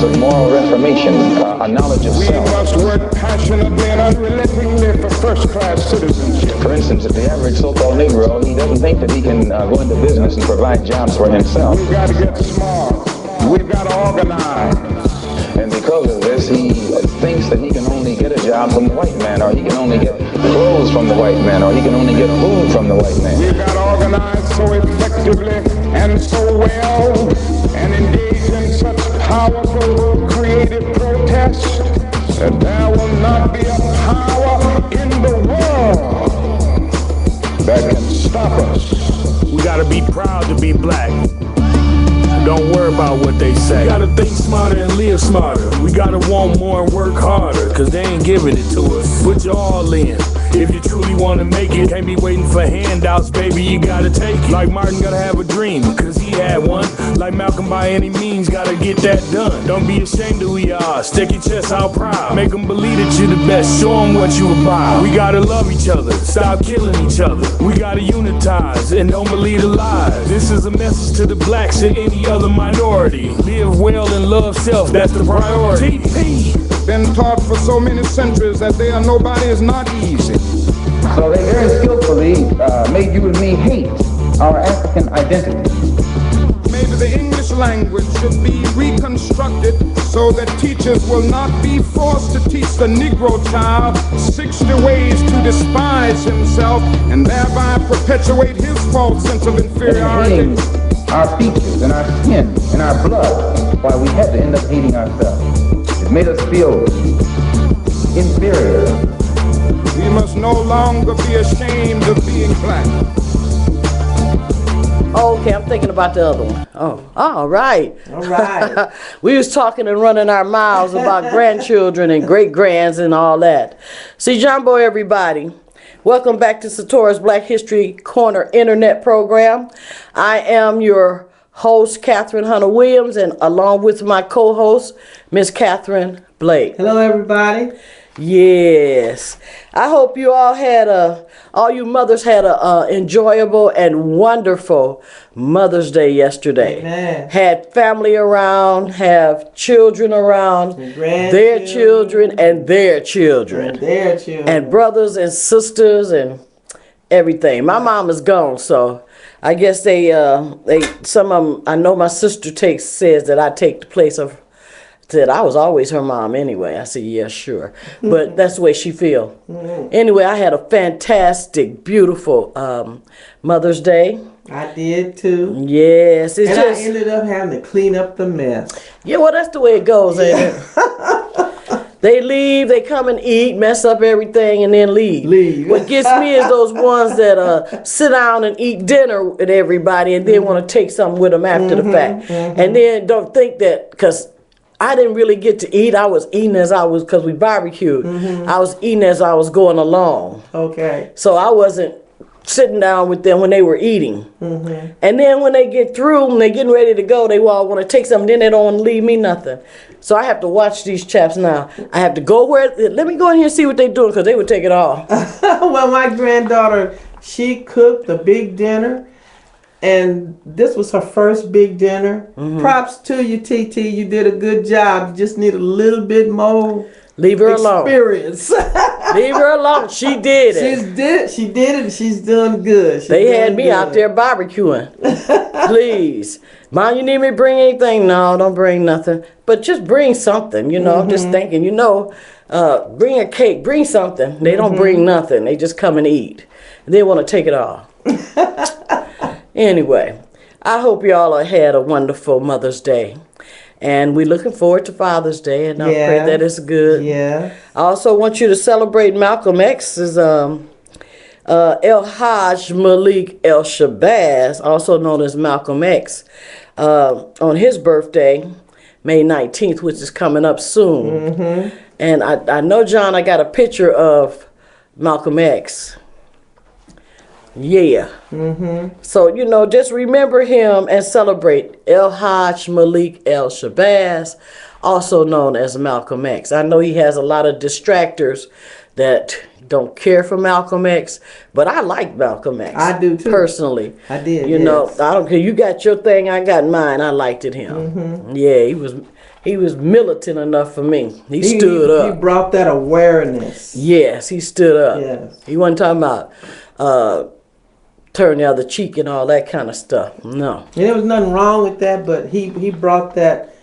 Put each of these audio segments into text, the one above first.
of moral reformation, a knowledge of self. We must work passionately and unrelentingly for first-class citizenship. For instance, if the average so-called Negro, he doesn't think that he can go into business and provide jobs for himself. We've got to get smart. We've got to organize. And because of this, he thinks that he can only get a job from the white man, or he can only get clothes from the white man, or he can only get food from the white man. We've got to organize so effectively and so well and engage in such powerful creative protest that there will not be a power in the world that can stop us. We gotta be proud to be black. Don't worry about what they say. We gotta think smarter and live smarter. We gotta want more and work harder, cause they ain't giving it to us. Put your all in. If you truly wanna make it, can't be waiting for handouts, baby, you gotta take it. Like Martin gotta have a dream, cause he had one. Like Malcolm, by any means, gotta get that done. Don't be ashamed of who you are, stick your chest out proud. Make them believe that you're the best, show them what you about. We gotta love each other, stop killing each other. We gotta unitize and don't believe the lies. This is a message to the blacks and any other minority. Live well and love self, that's the priority. Been taught for so many centuries that they are nobody is not easy. So they very skillfully made you and me hate our African identity. Maybe the English language should be reconstructed so that teachers will not be forced to teach the Negro child 60 ways to despise himself and thereby perpetuate his false sense of inferiority. Our features and our skin and our blood, why we had to end up hating ourselves. It made us feel inferior. We must no longer be ashamed of being black. Okay, I'm thinking about the other one. Oh, all right. All right. We was talking and running our mouths about grandchildren and great-grands and all that. See, John Boy, everybody. Welcome back to Satora's Black History Corner Internet program. I am your host, Catherine Hunter-Williams, and along with my co-host, Miss Catherine Blake. Hello, everybody. Yes. I hope you all all you mothers had a enjoyable and wonderful Mother's Day yesterday. Amen. Had family around, have children around, their children and their children. And their children. And brothers and sisters and everything. My mom is gone, so I guess some of them, I know my sister says that I take the place of, said I was always her mom anyway. I said, yeah, sure. But that's the way she feel. Anyway, I had a fantastic, beautiful Mother's Day. I did too. Yes. And I ended up having to clean up the mess. Yeah, well, that's the way it goes, ain't it? They leave, they come and eat, mess up everything, and then leave. What gets me is those ones that sit down and eat dinner with everybody and then want to take something with them after the fact. And then don't think that, because I didn't really get to eat. I was eating because we barbecued. I was eating as I was going along. Okay. So I wasn't sitting down with them when they were eating. And then when they get through, when they're getting ready to go, they all want to take something, then they don't want to leave me nothing. So I have to watch these chaps now. I have to go let me go in here and see what they're doing, because they would take it all. Well, my granddaughter, she cooked a big dinner. And this was her first big dinner. Props to you, TT. You did a good job. You just need a little bit more Leave her alone. Experience. Leave her alone. She did it. She did it. She's doing good. They had me out there barbecuing. Please. Mom, you need me to bring anything? No, don't bring nothing. But just bring something, I'm just thinking, bring a cake, bring something. They don't bring nothing. They just come and eat. And they want to take it all. Anyway, I hope y'all had a wonderful Mother's Day. And we're looking forward to Father's Day, and I pray that it's good. Yeah. I also want you to celebrate Malcolm X's El Hajj Malik El Shabazz, also known as Malcolm X, on his birthday, May 19th, which is coming up soon. And I know, John, I got a picture of Malcolm X. Yeah. So, just remember him and celebrate El Hajj Malik El Shabazz, also known as Malcolm X. I know he has a lot of distractors that don't care for Malcolm X, but I like Malcolm X. I do too. Personally. I did. I don't care. You got your thing, I got mine. I liked it him. Yeah, he he was militant enough for me. He stood up. He brought that awareness. Yes, he stood up. Yes. He wasn't talking about turn the other cheek and all that kind of stuff. No. And there was nothing wrong with that, but he brought that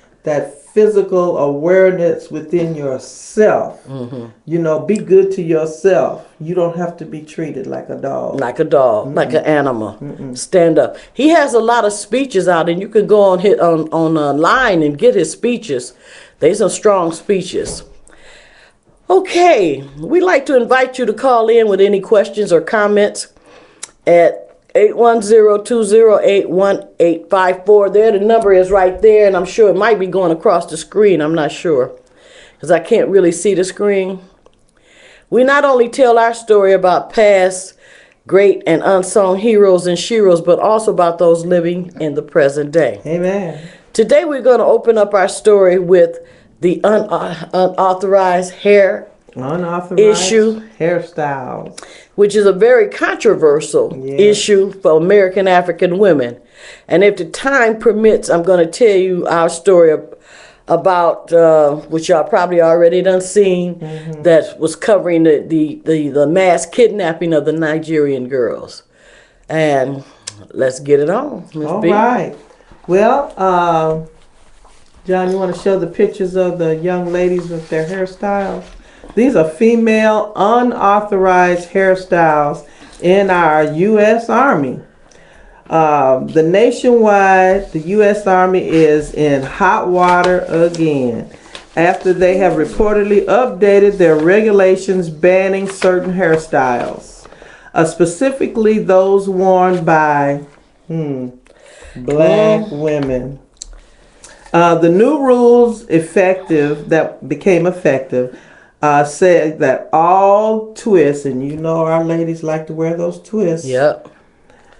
physical awareness within yourself. Mm-hmm. You know, be good to yourself. You don't have to be treated like a dog. Like a dog, like an animal. Mm-mm. Stand up. He has a lot of speeches out, and you can go on line and get his speeches. They're some strong speeches. Okay, we'd like to invite you to call in with any questions or comments at 810-208-1854. There, the number is right there, and I'm sure it might be going across the screen. I'm not sure, because I can't really see the screen. We not only tell our story about past great and unsung heroes and sheroes, but also about those living in the present day. Amen. Today we're going to open up our story with the unauthorized hair issue, hairstyles, which is a very controversial issue for American African women. And if the time permits, I'm going to tell you our story about, which y'all probably already done seen, that was covering the mass kidnapping of the Nigerian girls. And let's get it on. All right. Well, John, you want to show the pictures of the young ladies with their hairstyles? These are female unauthorized hairstyles in our U.S. Army. The U.S. Army is in hot water again after they have reportedly updated their regulations banning certain hairstyles, specifically those worn by black women. The new rules that became effective said that all twists, and you know our ladies like to wear those twists. Yep.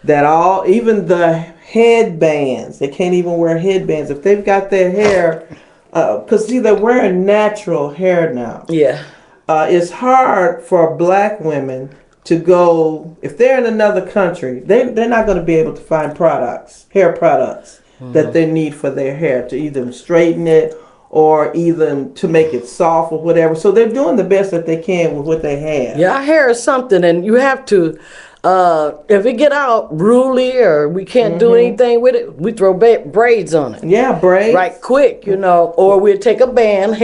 That even the headbands, they can't even wear headbands if they've got their hair, because see, they're wearing natural hair now. Yeah. It's hard for black women to go, if they're in another country, they're not going to be able to find hair products that they need for their hair to either straighten it or even to make it soft or whatever. So they're doing the best that they can with what they have. Yeah, our hair is something, and you have to, if it get out ruly or we can't do anything with it, we throw braids on it. Yeah, braids. Right quick, or we'll take a headband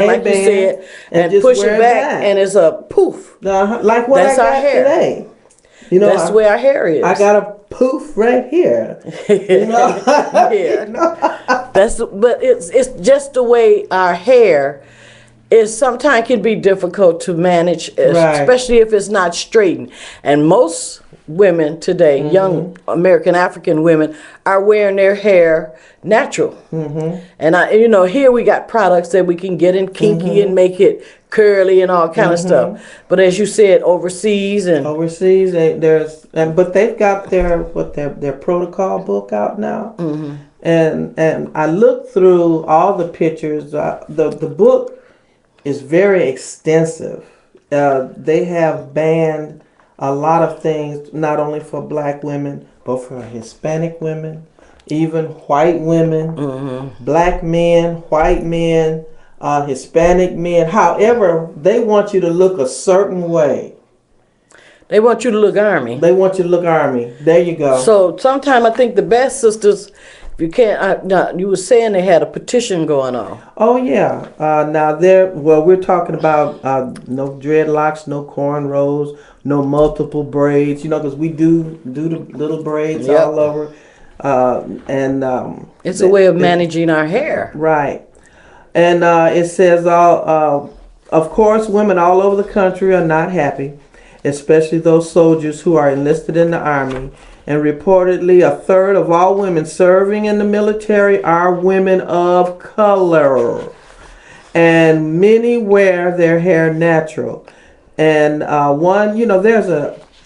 like you said, and push it back, and it's a poof. Like what That's I got our hair. Today. That's the way our hair is. I got a poof right here. Yeah. But it's just the way our hair is. Sometimes can be difficult to manage, especially if it's not straightened. And most women today, young American African women, are wearing their hair natural. And here we got products that we can get in kinky and make it curly and all kind of stuff. But as you said, overseas, but they've got their protocol book out now. And I looked through all the pictures. The book is very extensive. They have banned a lot of things, not only for black women, but for Hispanic women, even white women, black men, white men, Hispanic men. However, they want you to look a certain way. They want you to look Army. There you go. So sometimes I think the best sisters, if you can't, you were saying they had a petition going on. Oh yeah. Now we're talking about no dreadlocks, no cornrows, no multiple braids. Because we do the little braids all over. It's a way of managing our hair. Right. And it says, of course, women all over the country are not happy, especially those soldiers who are enlisted in the Army. And reportedly, a third of all women serving in the military are women of color. And many wear their hair natural. And there's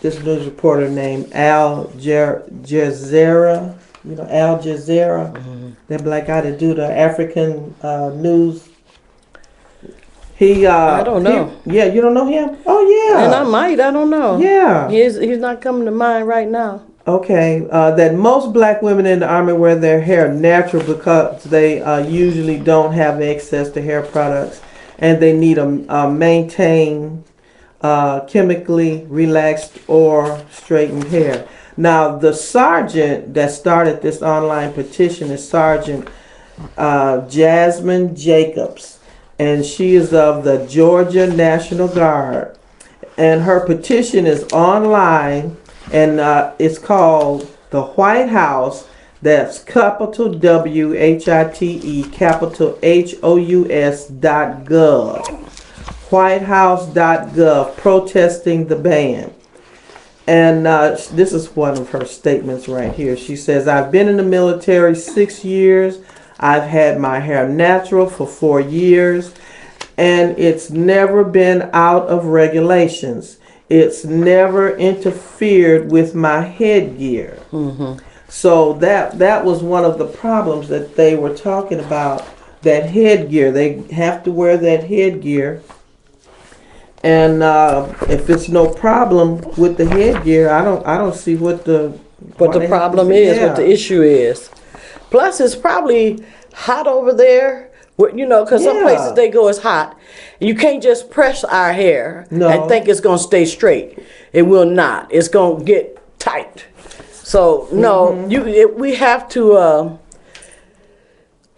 this news reporter named Al Jazeera. Al Jazeera, that black guy that do the African news. I don't know. You don't know him? Oh yeah. And I don't know. Yeah. He's not coming to mind right now. Okay, that most black women in the Army wear their hair natural because they usually don't have access to hair products, and they need a maintain chemically relaxed or straightened hair. Now, the sergeant that started this online petition is Sergeant Jasmine Jacobs, and she is of the Georgia National Guard. And her petition is online, and it's called the White House. That's capital WHITE, capital HOUS.gov. WhiteHouse.gov, protesting the ban. And this is one of her statements right here. She says, I've been in the military 6 years. I've had my hair natural for 4 years. And it's never been out of regulations. It's never interfered with my headgear. Mm-hmm. So that was one of the problems that they were talking about, that headgear. They have to wear that headgear. And if it's no problem with the headgear, I don't see what the problem is, what the issue is. Plus, it's probably hot over there. Because some places they go is hot. You can't just press our hair and think it's going to stay straight. It will not. It's going to get tight. So, no, we have to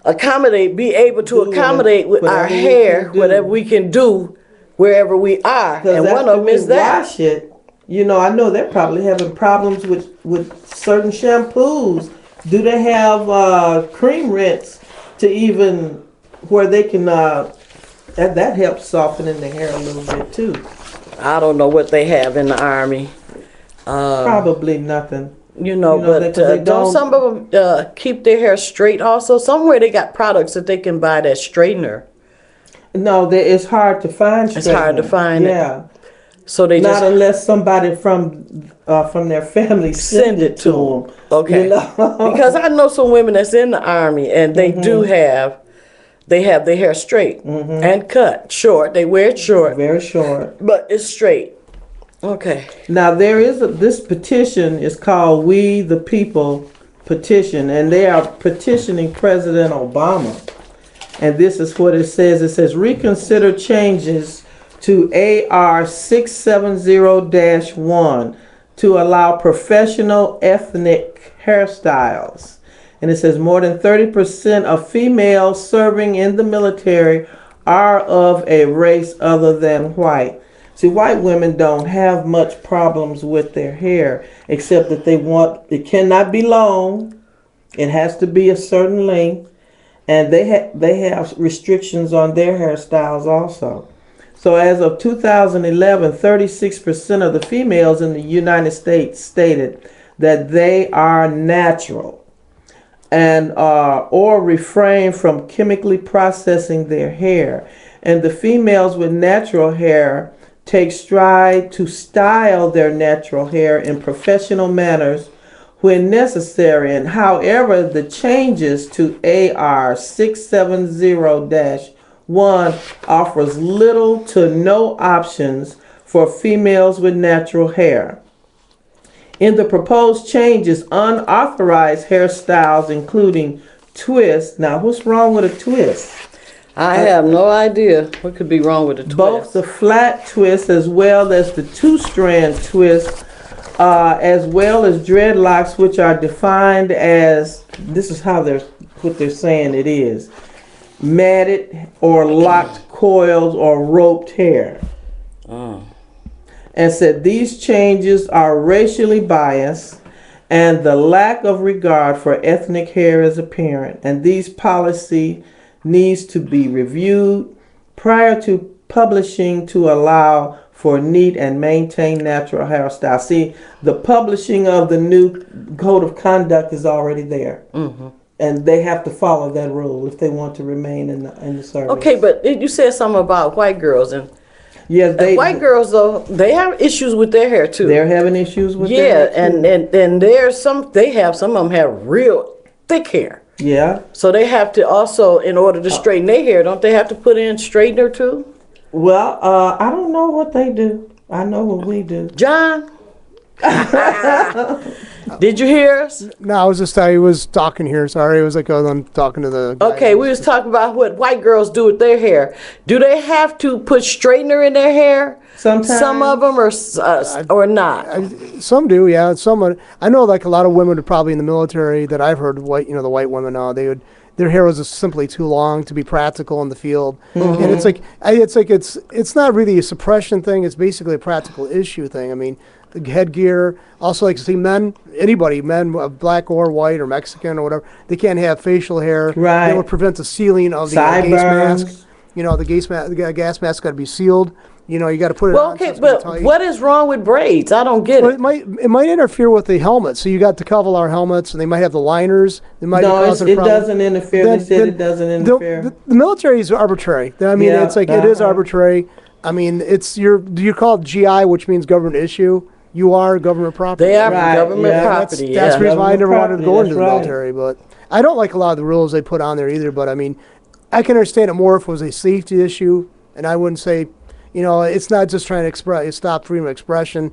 be able to accommodate with our hair, whatever we can do, wherever we are. And one of them is that. Wash it, I know they're probably having problems with certain shampoos. Do they have cream rinse to even... where they can that helps softening the hair a little bit too. I don't know what they have in the Army. Probably nothing. But don't some of them keep their hair straight also? Somewhere they got products that they can buy that straightener. No, it's hard to find. It's hard to find it. Yeah. So they not unless somebody from their family send it to them. Okay. Because I know some women that's in the Army and they do have. They have their hair straight and cut short. They wear it short. Very short. But it's straight. Okay. Now there is this petition is called We the People petition, and they are petitioning President Obama. And this is what it says. It says reconsider changes to AR 670-1 to allow professional ethnic hairstyles. And it says more than 30% of females serving in the military are of a race other than white. See, white women don't have much problems with their hair, except that it cannot be long. It has to be a certain length. And they have restrictions on their hairstyles also. So as of 2011, 36% of the females in the United States stated that they are natural. And or refrain from chemically processing their hair. And the females with natural hair take stride to style their natural hair in professional manners when necessary. And however, the changes to AR 670-1 offers little to no options for females with natural hair. In the proposed changes, unauthorized hairstyles, including twists. Now, what's wrong with a twist? I have no idea what could be wrong with a twist. Both the flat twist as well as the two-strand twist, as well as dreadlocks, which are defined as, this is what they're saying it is, matted or locked coils or roped hair. And said these changes are racially biased and the lack of regard for ethnic hair is apparent. And these policy needs to be reviewed prior to publishing to allow for neat and maintained natural hairstyle. See, the publishing of the new code of conduct is already there. And they have to follow that rule if they want to remain in the service. Okay, but you said something about white girls and yes, white girls though they have issues with their hair too. They're having issues with their hair too. and there's some of them have real thick hair. Yeah. So they have to also, in order to straighten their hair, don't they have to put in straightener too? Well, I don't know what they do. I know what we do. John, Did you hear us? No, I was talking here. Sorry, it was like I'm talking to the guy. Okay, we was talking about what white girls do with their hair. Do they have to put straightener in their hair? Sometimes. Some of them, or not. Some do, yeah. I know, like a lot of women, probably in the military that I've heard, the white women, their hair was just simply too long to be practical in the field, and it's not really a suppression thing. It's basically a practical issue thing. I mean, the headgear. Also, like, see, men, black or white or Mexican or whatever, they can't have facial hair. Right. That would prevent the sealing of the gas mask. The gas mask got to be sealed. You got to put it on. Okay, so but tight. what is wrong with braids? I don't get it. It might interfere with the helmet. So you got the Kevlar helmets, and they might have the liners. It doesn't interfere. They said it doesn't interfere. The military is arbitrary. I mean, it's like it is arbitrary. I mean, you call it GI, which means government issue. You are government property. They are government property. That's the reason why I never wanted to go into the military. But I don't like a lot of the rules they put on there either. But I mean, I can understand it more if it was a safety issue, and I wouldn't say. It's not just trying to stop freedom of expression.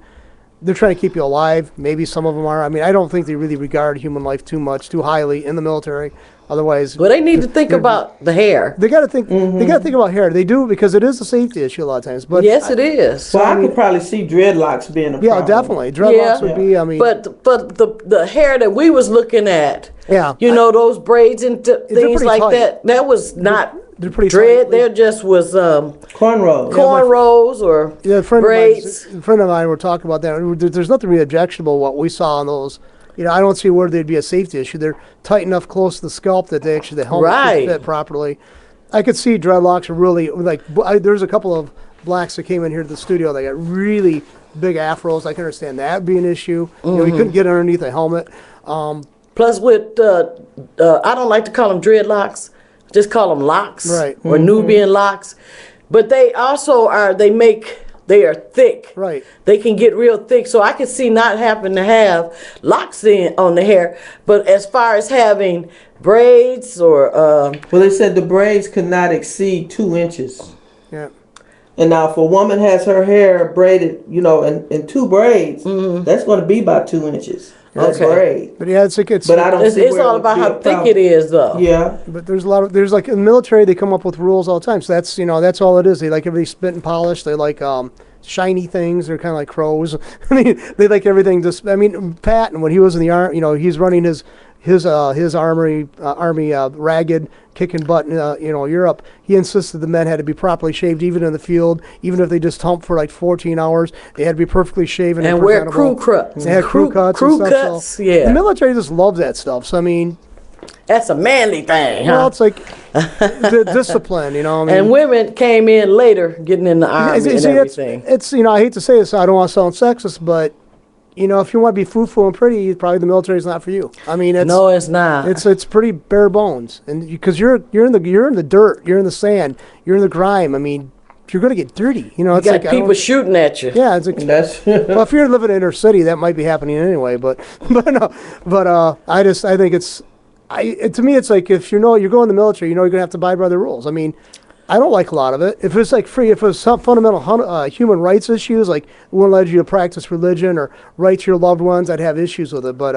They're trying to keep you alive. Maybe some of them are. I mean, I don't think they really regard human life too highly in the military. Otherwise, but they need to think about the hair. They got to think. They got to think about hair. They do, because it is a safety issue a lot of times. But yes, it is. So I could probably see dreadlocks being a problem. Yeah, definitely. Dreadlocks would be. I mean, but the hair that we was looking at. Yeah. Those braids and things like tight. that. That was not. They're pretty dread. tight. There just was cornrows or braids. A friend of mine were talking about that. There's nothing really objectionable what we saw on those. I don't see where there'd be a safety issue. They're tight enough close to the scalp that the helmet fit properly. I could see dreadlocks are really there's a couple of blacks that came in here to the studio. They got really big afros. I can understand that would be an issue. We couldn't get underneath a helmet. Plus, with I don't like to call them dreadlocks. Just call them locks, right? Or Nubian locks. But they also they are thick. Right. They can get real thick. So I could see not having to have locks on the hair. But as far as having braids or... well, they said the braids could not exceed 2 inches. Yeah. And now if a woman has her hair braided, in 2 braids, that's going to be about 2 inches. That's braid. But yeah, but I don't see it's all about how thick it is, though. Yeah. But there's like in the military, they come up with rules all the time. So that's all it is. They like everything spit and polished. They like shiny things. They're kind of like crows. I mean, they like everything. Patton, when he was in the army, he's running his army ragged, kicking butt in Europe. He insisted the men had to be properly shaved, even in the field, even if they just humped for like 14 hours. They had to be perfectly shaven and wear crew cuts. They had crew cuts. Yeah. The military just loves that stuff. So I mean, that's a manly thing. Well, it's like the discipline, and women came in later, getting in the army and everything. It's I hate to say this, I don't want to sound sexist, but. If you want to be foo-foo and pretty, probably the military is not for you. I mean, no, it's not. It's pretty bare bones, and because you're in the dirt, you're in the sand, you're in the grime. I mean, you're going to get dirty. You got people shooting at you. Yeah, it's well, if you're living in inner city, that might be happening anyway. But I think to me, it's like if you're going to the military, you're going to have to abide by the rules. I mean. I don't like a lot of it. If it's like free, if it's some fundamental human rights issues, like won't allow you to practice religion or write to your loved ones, I'd have issues with it. But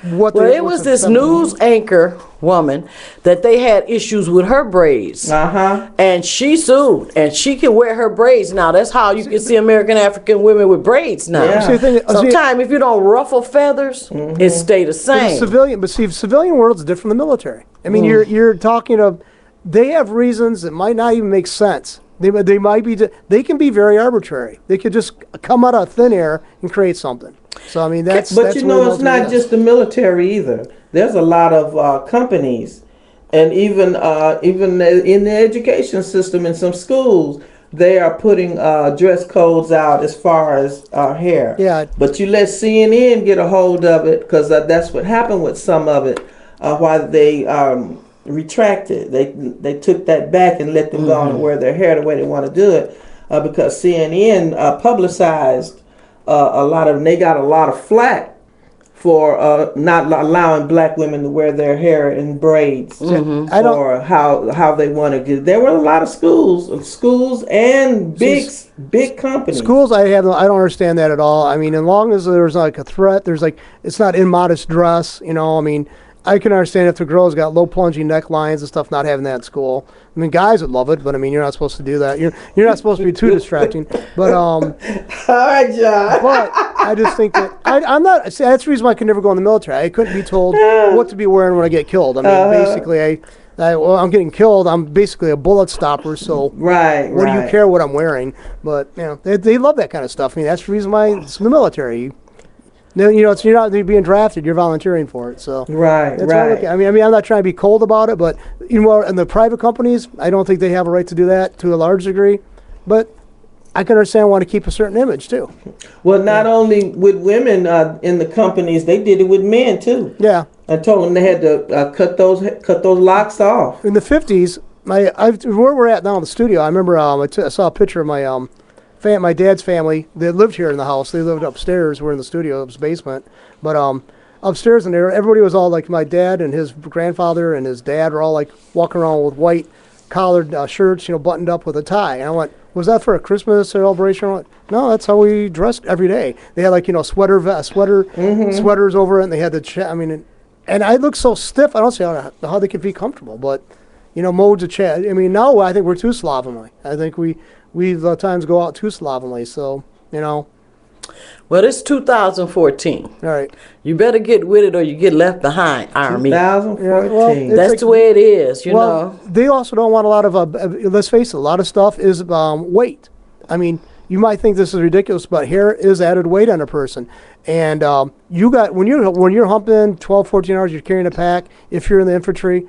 it was this news anchor woman that they had issues with her braids. And she sued, and she can wear her braids now. That's how you can see American African women with braids now. Yeah. Sometimes if you don't ruffle feathers, it stay the same. Civilian world's different from the military. I mean, you're talking of. They have reasons that might not even make sense. They might be. They can be very arbitrary. They could just come out of thin air and create something. So I mean that's. But it's not just the military either. There's a lot of companies, and even in the education system in some schools, they are putting dress codes out as far as hair. Yeah. But you let CNN get a hold of it, because that's what happened with some of it. Why they retracted. They took that back and let them go on and wear their hair the way they want to do it, because CNN publicized a lot of them. They got a lot of flack for not allowing black women to wear their hair in braids, or how they want to get. There were a lot of schools and big companies. Schools, I don't understand that at all. I mean, as long as there's like a threat, there's like it's not immodest dress. You know, I mean, I can understand if the girl's got low plunging necklines and stuff, not having that at school. I mean, guys would love it, but I mean, you're not supposed to do that. You're not supposed to be too distracting. But all right, John. But I just think that I'm not. See, that's the reason why I could never go in the military. I couldn't be told what to be wearing when I get killed. I mean, basically, I'm getting killed. I'm basically a bullet stopper. So what do you care what I'm wearing? But you know, they love that kind of stuff. I mean, that's the reason why it's the military. You know, you're not being drafted; you're volunteering for it. So that's what I look at. I mean, I'm not trying to be cold about it, but you know, in the private companies, I don't think they have a right to do that to a large degree. But I can understand wanting to keep a certain image too. Well, not only with women in the companies, they did it with men too. Yeah, I told them they had to cut those locks off. In the 50s, where we're at now in the studio, I remember I saw a picture of my dad's family. They lived here in the house. They lived upstairs. We're in the studio, it was basement. But upstairs, and everybody was all like my dad and his grandfather and his dad were all like walking around with white collared shirts, you know, buttoned up with a tie. And I went, was that for a Christmas celebration? I went, no, that's how we dressed every day. They had like, you know, sweaters over it, and they had the and I looked so stiff. I don't see how they could be comfortable, but you know, modes of chat. I mean, now I think we're too slovenly. I think we at times go out too slovenly. So, you know. Well, it's 2014. All right. You better get with it or you get left behind, Army. 2014. Yeah, well, that's like, the way it is, you know. They also don't want a lot of, let's face it, a lot of stuff is weight. I mean, you might think this is ridiculous, but hair is added weight on a person. And you got when you're humping 12, 14 hours, you're carrying a pack, if you're in the infantry,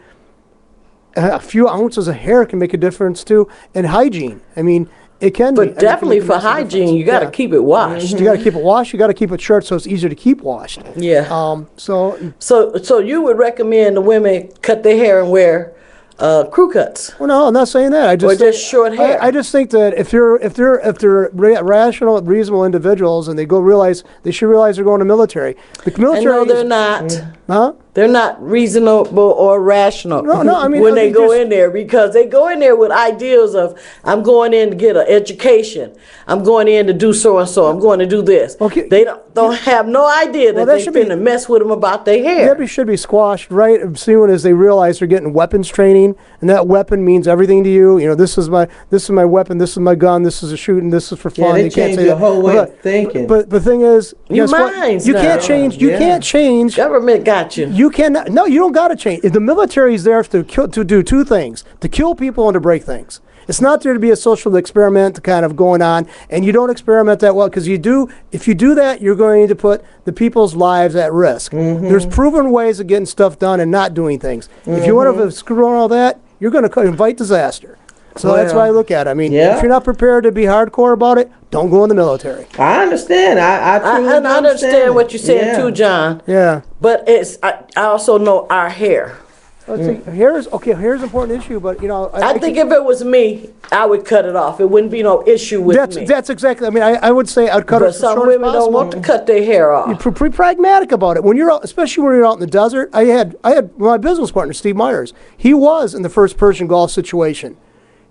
a few ounces of hair can make a difference too. And hygiene. I mean, it can but definitely for hygiene, you got to keep it washed. You got to keep it washed. You got to keep it short so it's easier to keep washed. Yeah. So you would recommend the women cut their hair and wear crew cuts? Well, no, I'm not saying that. Or just short hair. I just think that if they're rational, reasonable individuals, and they should realize they're going to military. The military. No, they're not. Huh? They're not reasonable or rational. No. I mean, when they go in there, because they go in there with ideas of, I'm going in to get an education. I'm going in to do so and so. I'm going to do this. Okay. They don't have no idea that they're going to mess with them about their hair. That should be squashed right as soon as they realize they're getting weapons training, and that weapon means everything to you. You know, this is my weapon. This is my gun. This is a shooting. This is for fun. Yeah, they changed the whole way of thinking. But the thing is, you can't change. You can't change. Government got you. You cannot. No, you don't got to change. The military is there to do two things: to kill people and to break things. It's not there to be a social experiment kind of going on, and you don't experiment that well because if you do that, you're going to put the people's lives at risk. Mm-hmm. There's proven ways of getting stuff done and not doing things. Mm-hmm. If you want to screw on all that, you're going to invite disaster. So that's why I look at it. I mean, if you're not prepared to be hardcore about it, don't go in the military. I understand. I understand what you're saying too, John. Yeah. But I also know our hair. Hair's an important issue, but you know. I think if it was me, I would cut it off. It wouldn't be no issue with me. That's exactly. I mean, I would say I'd cut it. But some women don't want to cut their hair off. You're pretty pragmatic about it. When you're out, especially when you're out in the desert. I had my business partner, Steve Myers. He was in the first Persian Gulf situation.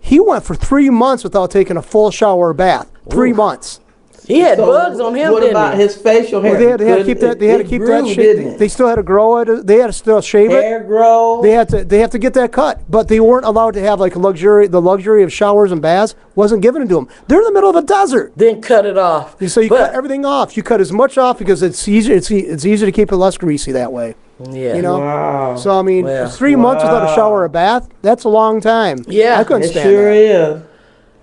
He went for 3 months without taking a full shower or bath. 3 months. He had bugs on him. What about his facial hair? Well, they had to keep that. They had to keep that shape. They still had to grow it. They had to still shave it. Hair grow. They have to get that cut, but they weren't allowed to have like the luxury of showers and baths wasn't given to them. They're in the middle of a desert. Then cut it off. So you cut everything off. You cut as much off because it's easier. It's easier to keep it less greasy that way. Yeah. You know. Wow. So I mean, 3 months without a shower or a bath. That's a long time. Yeah. I couldn't stand sure that. is.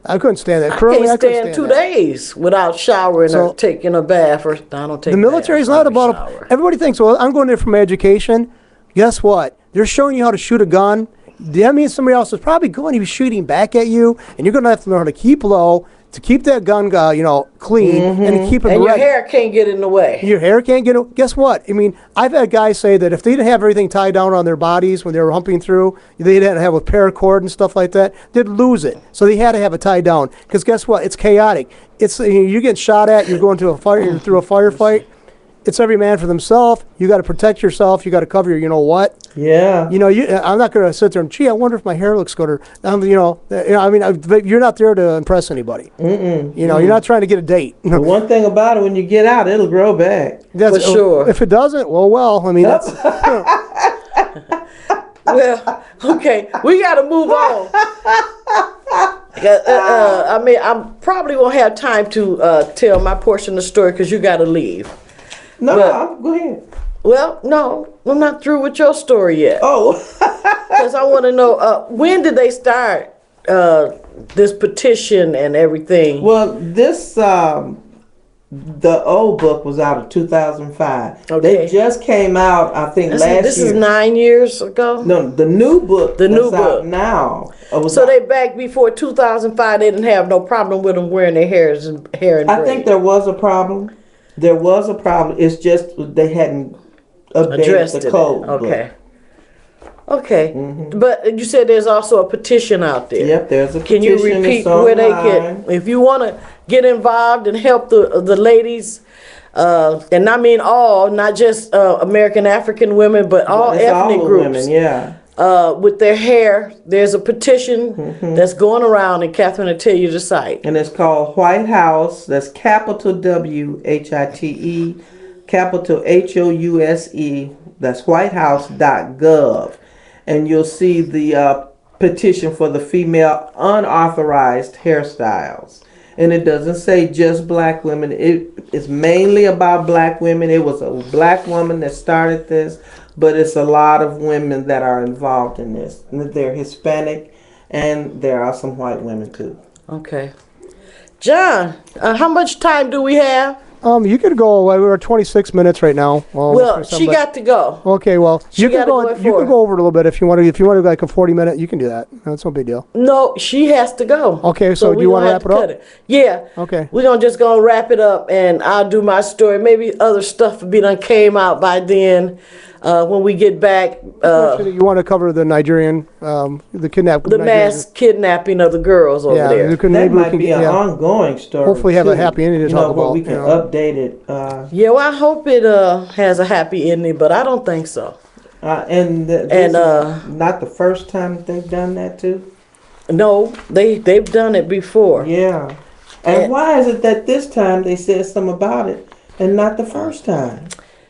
I couldn't stand that. I can't stand 2 days without showering or taking a bath. I don't take. The military is not about. Everybody thinks, well, I'm going there for my education. Guess what? They're showing you how to shoot a gun. That means somebody else is probably going to be shooting back at you, and you're going to have to learn how to keep low, to keep that gun, clean, and to keep it and ready. Your hair can't get in the way. Your hair can't get in. Guess what? I mean, I've had guys say that if they didn't have everything tied down on their bodies when they were humping through, they didn't have a paracord and stuff like that, they'd lose it. So they had to have it tied down. Because guess what? It's chaotic. You're getting shot at. You're going to a fire. You're through a firefight. it's every man for themselves. You got to protect yourself. You got to cover your, you know what? Yeah. You know, I'm not going to sit there and, gee, I wonder if my hair looks good. Or, I mean, you're not there to impress anybody. Mm-mm. You know, you're not trying to get a date. But one thing about it, when you get out, it'll grow back. That's, For sure. If it doesn't, well, I mean, that's... Well, okay, we got to move on. I mean, I probably won't have time to tell my portion of the story because you got to leave. No, go ahead. Well, no, I'm not through with your story yet. Oh. Because I want to know, when did they start this petition and everything? Well, this, the old book was out of 2005. Okay. They just came out, I think, last year. This is 9 years ago? No, the new book new that's book. out now. So they back before 2005, they didn't have no problem with them wearing their hair and I think there was a problem. There was a problem. It's just they hadn't updated the code. Okay. Okay. Mm-hmm. But you said there's also a petition out there. Yep, there's a petition. Can you repeat it's where they online. can, if you want to get involved and help the ladies, and I mean all, not just American African women, but all It's ethnic all groups. Women, yeah. With their hair, there's a petition that's going around, and Catherine will tell you the site. And it's called White House. That's capital WHITE, capital HOUSE. That's whitehouse.gov. And you'll see the petition for the female unauthorized hairstyles. And it doesn't say just black women. It's mainly about black women. It was a black woman that started this, but it's a lot of women that are involved in this. They're Hispanic, and there are some white women too. Okay. John, how much time do we have? You could go. We're at 26 minutes right now. Well, she got to go. Okay, well, you can go. You can go over it a little bit if you want to. If you want to like a 40-minute, you can do that. That's no big deal. No, she has to go. Okay, so do you want to wrap it up? Yeah. Okay. We're gonna wrap it up, and I'll do my story. Maybe other stuff will be done came out by then. When we get back, you want to cover the Nigerian, the kidnapping, the mass kidnapping of the girls over there. That might be an ongoing story. Hopefully, have a happy ending to talk about. We can update it. Yeah, well, I hope it has a happy ending, but I don't think so. And this is not the first time that they've done that too. No, they've done it before. Yeah, and why is it that this time they said something about it and not the first time?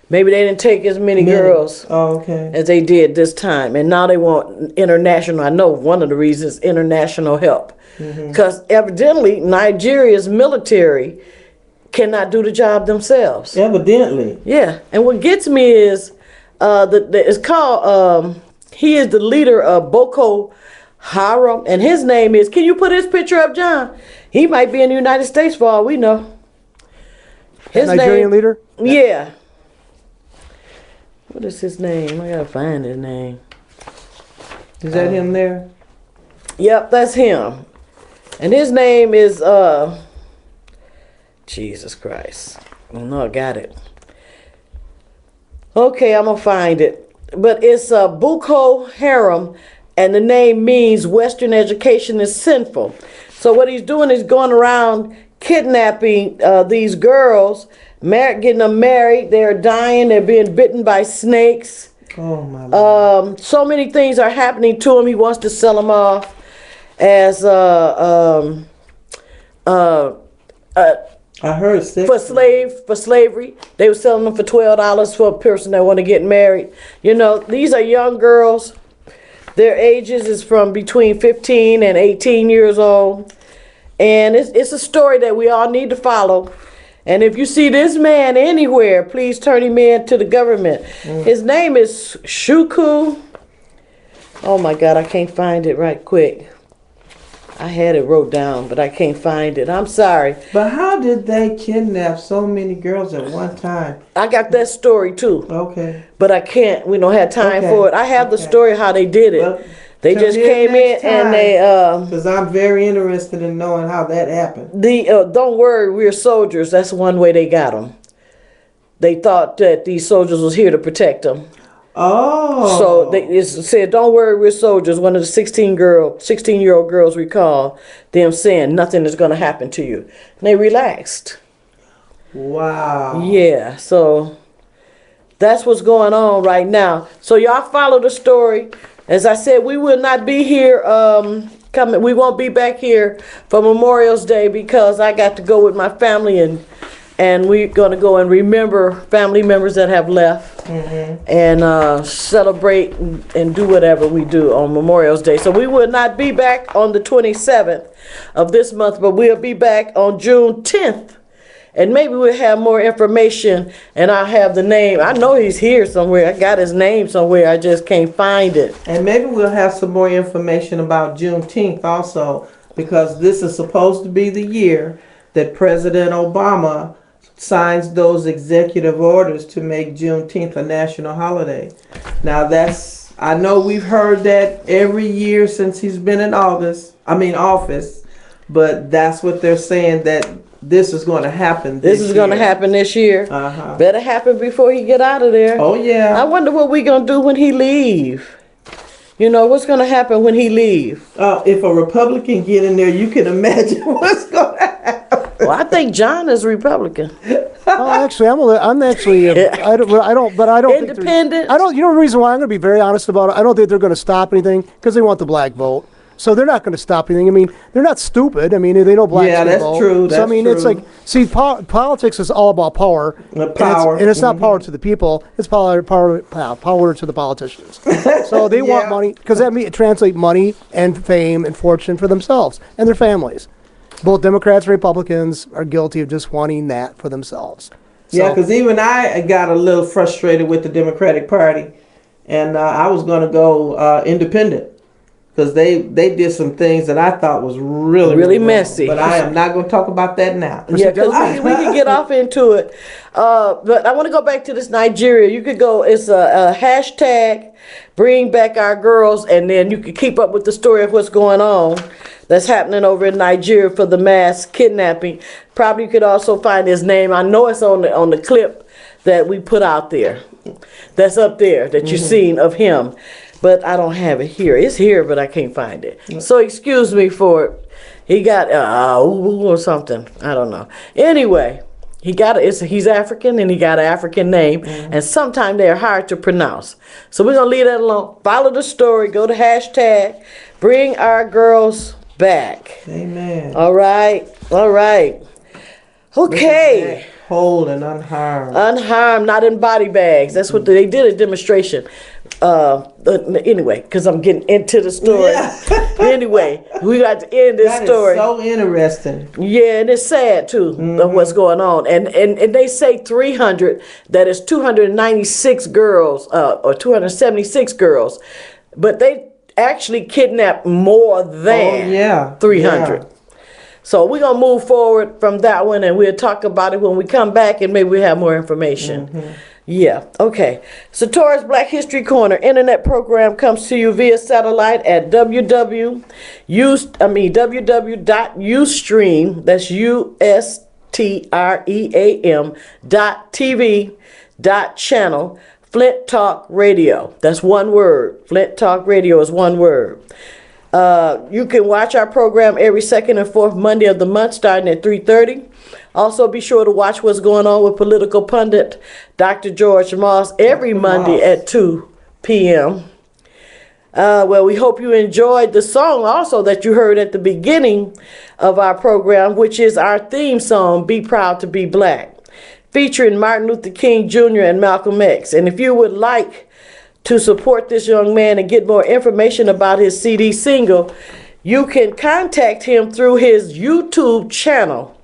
Maybe they didn't take as many girls as they did this time. And now they want international. I know one of the reasons international help. Because evidently Nigeria's military cannot do the job themselves. Evidently. Yeah. And what gets me is, it's called, he is the leader of Boko Haram. And his name is, can you put his picture up, John? He might be in the United States for all we know. His Nigerian leader? Yeah. What is his name? I gotta find his name. Is that him there? Yep, that's him. And his name is Jesus Christ. Oh no, I got it. Okay, I'm gonna find it. But it's Boko Haram, and the name means Western education is sinful. So what he's doing is going around kidnapping these girls, getting them married. They're dying. They're being bitten by snakes. Oh my Lord. So many things are happening to him. He wants to sell them off as I heard for slavery. They were selling them for $12 for a person that want to get married. You know, these are young girls. Their ages is from between 15 and 18 years old. And it's a story that we all need to follow. And if you see this man anywhere, please turn him in to the government. His name is Shuku. Oh my God, I can't find it right quick. I had it wrote down, but I can't find it. I'm sorry. But how did they kidnap so many girls at one time? I got that story too. Okay. But I can't. We don't have time for it. I have the story how they did it. Well, they just came in and they because I'm very interested in knowing how that happened. Don't worry, we're soldiers. That's one way they got them. They thought that these soldiers was here to protect them. Oh. So they said, don't worry, we're soldiers. One of the 16-year-old girls recalled them saying nothing is going to happen to you. And they relaxed. Wow. Yeah, so That's what's going on right now. So y'all follow the story. As I said, we will not be here coming. We won't be back here for Memorial's Day because I got to go with my family and we're going to go and remember family members that have left and celebrate and do whatever we do on Memorial's Day. So we will not be back on the 27th of this month, but we'll be back on June 10th. And maybe we'll have more information and I'll have the name. I know he's here somewhere. I got his name somewhere. I just can't find it. And maybe we'll have some more information about Juneteenth also, because this is supposed to be the year that President Obama signs those executive orders to make Juneteenth a national holiday. Now I know we've heard that every year since he's been in office, but that's what they're saying, that this is going to happen this year. This is going to happen this year. Better happen before he get out of there. Oh, yeah. I wonder what we going to do when he leave. You know, what's going to happen when he leave? If a Republican get in there, you can imagine what's going to happen. Well, I think John is Republican. Actually, I'm actually. I don't. Independent. You know the reason why I'm going to be very honest about it. I don't think they're going to stop anything because they want the black vote. So they're not going to stop anything. I mean, they're not stupid. I mean, they know blacks can vote. True. So I mean, it's like, see, politics is all about power. Power. And it's not power to the people. It's power to the politicians. So they want money because that translate money and fame and fortune for themselves and their families. Both Democrats and Republicans are guilty of just wanting that for themselves. Yeah, because even I got a little frustrated with the Democratic Party, and I was going to go independent because they did some things that I thought was really messy. But I am not going to talk about that now. Yeah, because we can get off into it. But I want to go back to this Nigeria. You could go, it's a hashtag, bring back our girls, and then you can keep up with the story of what's going on that's happening over in Nigeria for the mass kidnapping. Probably you could also find his name. I know it's on the clip that we put out there. That's up there that you've seen of him. But I don't have it here. It's here, but I can't find it. So excuse me for it. He got or something. I don't know. Anyway, he's African and he got an African name, and sometimes they're hard to pronounce. So we're gonna leave that alone. Follow the story. Go to hashtag bring our girls back. Amen. All right. Okay. Whole and unharmed. Unharmed, not in body bags. That's what they did a demonstration. Anyway, because I'm getting into the story. Yeah. Anyway, we got to end this story. That is so interesting. Yeah, and it's sad too of what's going on. And they say 300. That is 296 girls or 276 girls, but they actually kidnapped more than 300. Yeah. So we're going to move forward from that one, and we'll talk about it when we come back, and maybe we'll have more information. Yeah, okay. Satora's Black History Corner internet program comes to you via satellite at www.ustream, that's USTREAM.TV.channel, Flint Talk Radio. That's one word. Flint Talk Radio is one word. You can watch our program every second and fourth Monday of the month starting at 3:30. Also, be sure to watch what's going on with political pundit Dr. George Moss every Monday at 2 p.m. Well, we hope you enjoyed the song also that you heard at the beginning of our program, which is our theme song, Be Proud to Be Black, featuring Martin Luther King Jr. and Malcolm X. And if you would like to support this young man and get more information about his CD single, you can contact him through his YouTube channel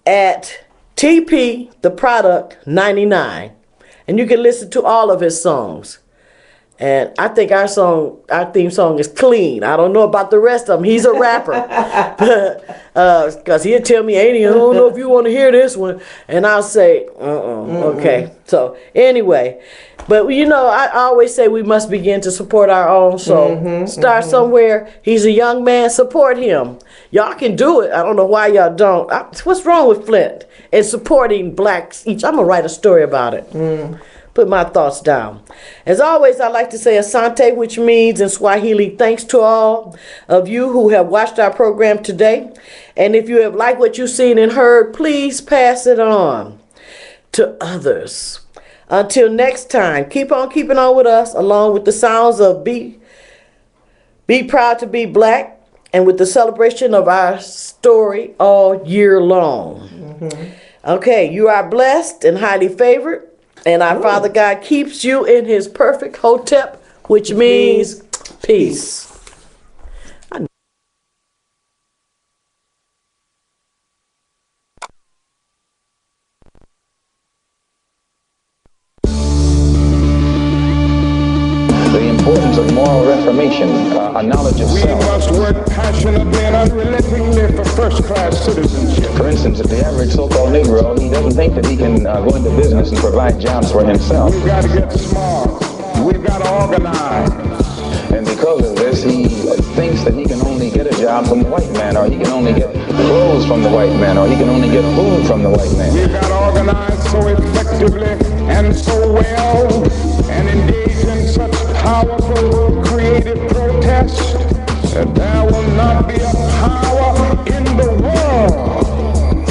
at TP The Product 99. And you can listen to all of his songs. And I think our theme song is clean. I don't know about the rest of them. He's a rapper. Because he'll tell me, I don't know if you want to hear this one. And I'll say, okay. So anyway, but you know, I always say we must begin to support our own. So start somewhere. He's a young man. Support him. Y'all can do it. I don't know why y'all don't. What's wrong with Flint and supporting blacks each? I'm going to write a story about it. Put my thoughts down. As always, I like to say asante, which means in Swahili, thanks to all of you who have watched our program today. And if you have liked what you've seen and heard, please pass it on to others. Until next time, keep on keeping on with us, along with the sounds of Be Proud to Be Black, and with the celebration of our story all year long. Okay, you are blessed and highly favored, and our Father God keeps you in his perfect hotep, which means peace. The importance of moral reformation, a knowledge of We self. must work passionately and unrelentingly for first-class citizenship. For instance, if the average so-called Negro, he doesn't think that he can go into business and provide jobs for himself. We've got to get smart. We've got to organize. And because of this, he thinks that he can only get a job from the white man, or he can only get clothes from the white man, or he can only get food from the white man. We've got to organize so effectively and so well and engage in such powerful creative protest that there will not be a power in the world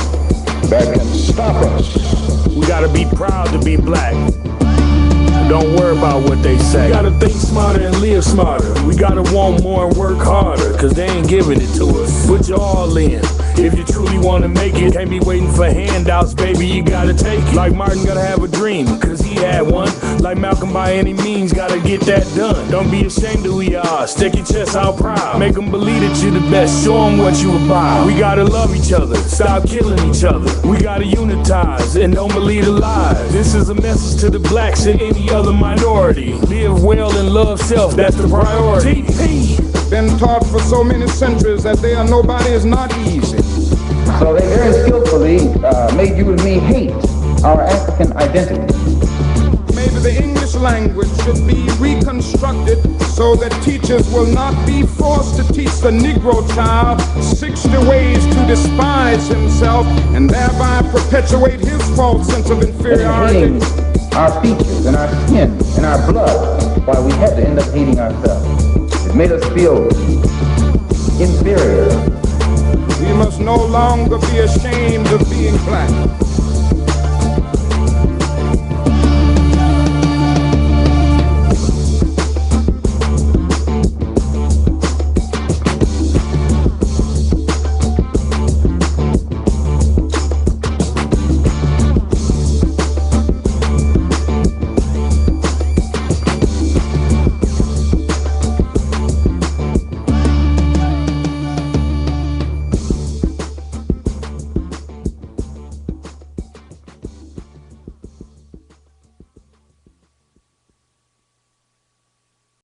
that can stop us. We gotta be proud to be black. Don't worry about what they say. We gotta think smarter and live smarter. We gotta want more and work harder, cause they ain't giving it to us. Put your all in. If you truly wanna make it, can't be waiting for handouts, baby, you gotta take it. Like Martin gotta have a dream, cause he had one. Like Malcolm, by any means, gotta get that done. Don't be ashamed of who you are, stick your chest out proud. Make them believe that you're the best, show them what you about. We gotta love each other, stop killing each other. We gotta unitize and don't believe the lies. This is a message to the blacks and any other minority. Live well and love self, that's the priority. Been taught for so many centuries that they are nobody is not easy. So they very skillfully made you and me hate our African identity. Maybe the English language should be reconstructed so that teachers will not be forced to teach the Negro child 60 ways to despise himself and thereby perpetuate his false sense of inferiority. Hating our features and our skin and our blood, while we had to end up hating ourselves. It made us feel inferior. We must no longer be ashamed of being black.